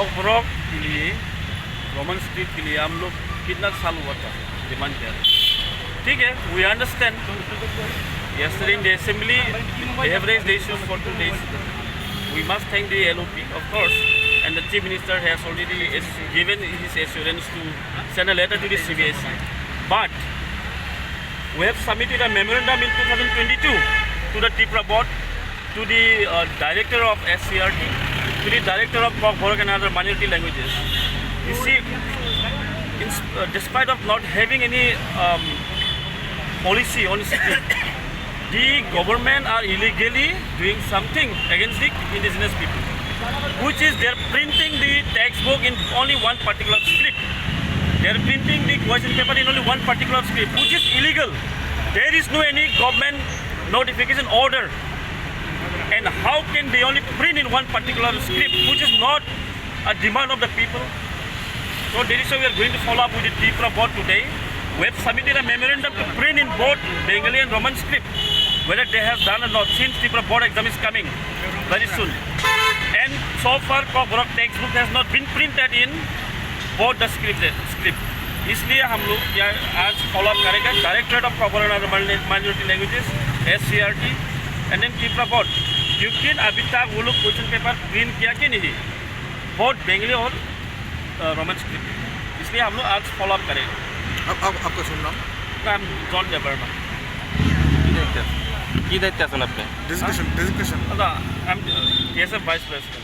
कॉकब्रॉक के लिए Roman script के लिए हम लोग कितना साल हुआ था डिमांड किया था. ठीक है, we understand. Yesterday in the assembly, they have raised the issues for 2 days. We must thank the LOP, of course, and the Chief Minister has already given his assurance to send a letter to the CBSE. But we have submitted a memorandum in 2022 to the Tripura board, to the director of SCRT, to the director of Kok-Borok and other minority languages. You see, despite of not having any policy on script, the government are illegally doing something against the indigenous people, which is they're printing the textbook in only one particular script. They're printing the question paper in only one particular script, which is illegal. There is no any government notification order. And how can they only print in one particular script, which is not a demand of the people? So that is why we are going to follow up with the Tripura board today. We have submitted a memorandum to print in both Bengali and Roman script, whether they have done or not, since Tripura board exam is coming very soon. And so far Kok-Borok textbook has not been printed in both the script. इसलिए हम लोग आज follow up करेंगे directorate of Kokborok and minority languages SCRT and then Tripura board, क्योंकि अभी तक वो लोग क्वेश्चन पेपर प्रिंट किया कि नहीं बोथ बेंगली और रोमन स्क्रिप्ट, इसलिए हम लोग आज फॉलो अप करेंगे. अब आपका शुभ नाम? नाम जॉन देवर्मा. की दायित्व असेल आपले? Designation TSF vice president.